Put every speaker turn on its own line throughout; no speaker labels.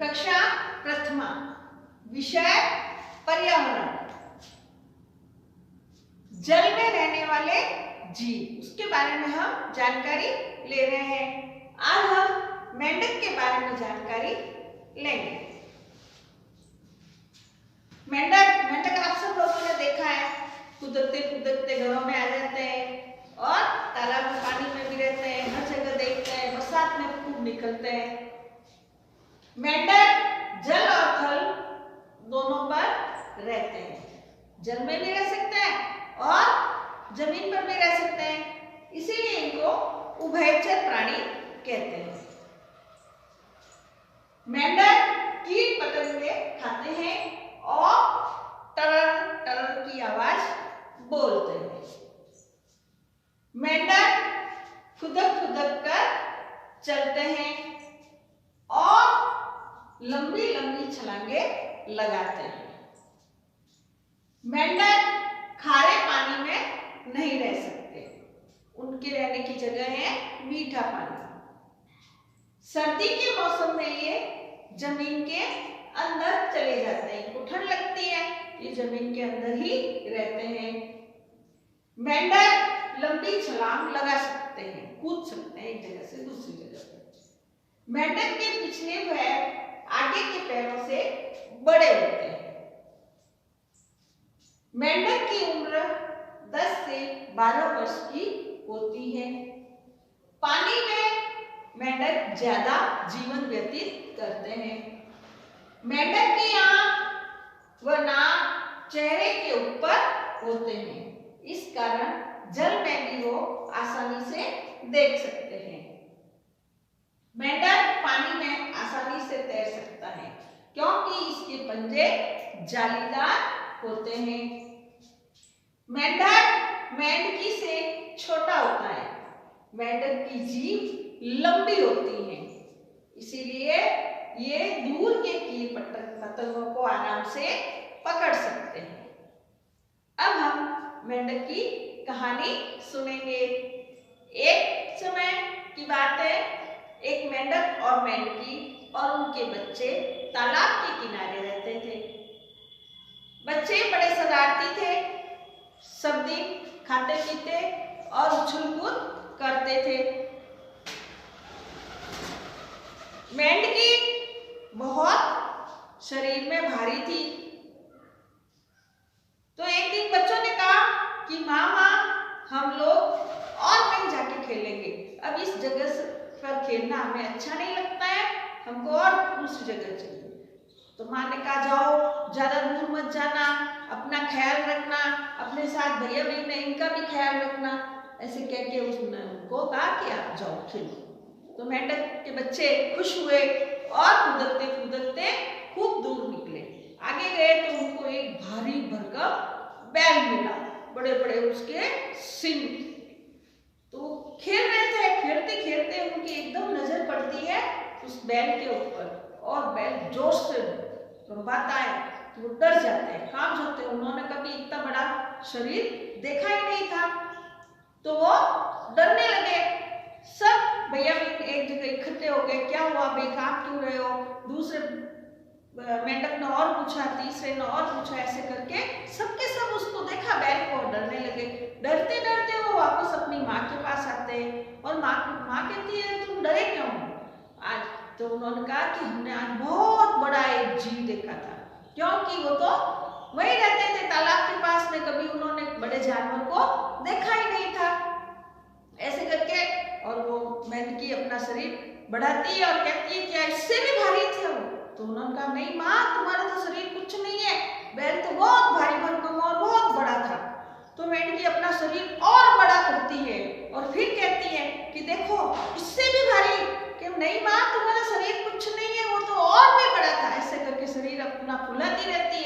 कक्षा प्रथमा, विषय पर्यावरण। जल में रहने वाले जीव, उसके बारे में हम जानकारी ले रहे हैं। आज हम मेंढक के बारे में जानकारी लेंगे। मेंढक आप सब लोगों ने देखा है, कूदते कूदते घरों में आ जाते हैं और तालाब में पानी में भी रहते हैं, हर जगह देखते हैं, बरसात में खूब निकलते हैं। मेंढक जल और थल दोनों पर रहते हैं, जल में भी रह सकते हैं और जमीन पर भी रह सकते हैं, इसीलिए इनको उभयचर प्राणी कहते हैं। मेंढक कीट पतंगे खाते हैं और टरर टरर की आवाज बोलते हैं। मेंढक खुदक खुदक कर चलते हैं और लंबी लंबी छलांगे लगाते हैं। मेंढक खारे पानी में नहीं रह सकते, उनके रहने की जगह है मीठा पानी। सर्दी के मौसम में ये जमीन के अंदर चले जाते हैं, इनको ठंड लगती है, ये जमीन के अंदर ही रहते हैं। मेंढक लंबी छलांग लगा सकते हैं, कूद सकते हैं एक जगह से दूसरी जगह पर। मेंढक के पिछले पैर आगे के पैरों से बड़े होते हैं। मेंढक की उम्र 10 से 12 वर्ष की होती है। पानी में मेंढक ज्यादा जीवन व्यतीत करते हैं। मेंढक की आंख व नाक चेहरे के ऊपर होते हैं, इस कारण जल में भी वो आसानी से देख सकते हैं। मेंढक पानी में आसानी से तैर सकता है क्योंकि इसके पंजे जालीदार होते हैं। मेंढक मेंढकी से छोटा होता है। मेंढक की जीभ लंबी होती है, इसीलिए ये दूर के कीट पतंगों को आराम से पकड़ सकते हैं। अब हम मेंढक की कहानी सुनेंगे। एक समय की बात है, एक मेंढक और मेंढकी और उनके बच्चे तालाब के किनारे रहते थे। बच्चे बड़े शरारती थे, सब दिन खाते पीते और उछल कूद करते थे। मेंढकी बहुत शरीर में भारी थी, तो एक दिन बच्चों ने कहा कि मामा हम लोग और कहीं जाके खेलेंगे, अब इस जगह पर खेलना हमें अच्छा नहीं लगता है, हमको और दूसरी जगह चाहिए। तो माँ ने कहा जाओ, ज्यादा दूर मत जाना, अपना ख्याल रखना, अपने साथ भैया बहन है इनका भी ख्याल रखना। ऐसे कह के उसने उनको कहा कि आप जाओ खेलो। तो मेंढक के बच्चे खुश हुए और कूदते कूदते खूब दूर निकले। आगे गए तो उनको एक भारी भरकम बैल मिला, बड़े बड़े उसके सिंग। तो खेल रहे थे, खेलते खेलते उनकी एकदम नजर पड़ती है उस बैल के ऊपर और बैल जोर से भौंकता है, तो वो डर जाते हैं, कांप जाते हैं। उन्होंने कभी इतना बड़ा शरीर देखा ही नहीं था, तो वो डरने लगे। सब भैया एक जगह इकट्ठे हो गए, क्या हुआ भाई, कांप क्यों रहे हो? दूसरे मेंढक ने और पूछा, तीसरे ने और पूछा, ऐसे करके सबके सब उसको देखा बैल को, डरने लगे। डरते डरते वो वापस अपनी माँ के पास आते हैं और माँ कहती है तुम डरे क्यों आज? तो उन्होंने कहा कि हमने आज बहुत बड़ा एक जीव देखा था, क्योंकि वो तो वहीं रहते थे तालाब के पास में, कभी उन्होंने बड़े जानवर को देखा ही नहीं था। ऐसे करके और वो मेंढकी अपना शरीर बढ़ाती है और कहती है क्या इससे भी भारी थे वो? तो उन्होंने कहा नहीं माँ, तुम्हारा तो शरीर कुछ नहीं है, बैल तो बहुत भारी भरकम और बहुत बड़ा था। तो मेंढकी अपना शरीर और बड़ा करती है और फिर कहती है कि देखो इससे भी भारी। कि नहीं माँ, तुम्हारा शरीर कुछ नहीं है, वो तो और भी बड़ा था। ऐसे करके शरीर अपना फुलाती रहती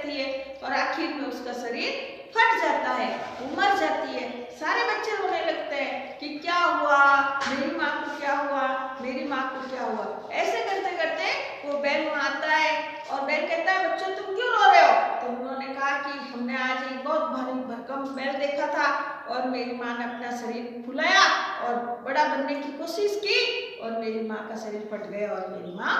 है और आखिर में उसका शरीर फट जाता है, वो मर जाती है। सारे बच्चे रोने लगते हैं कि क्या हुआ, मेरी माँ को क्या हुआ, मेरी माँ को क्या हुआ। ऐसे करते करते वो बैल वहाँ आता है और बैल कहता है बच्चों तुम क्यों रो रहे हो? तो उन्होंने कहा कि हमने आज एक बहुत भारी भरकम बैल देखा था और मेरी माँ ने अपना शरीर फुलाया और बड़ा बनने की कोशिश की और मेरी माँ का शरीर फट गया और मेरी माँ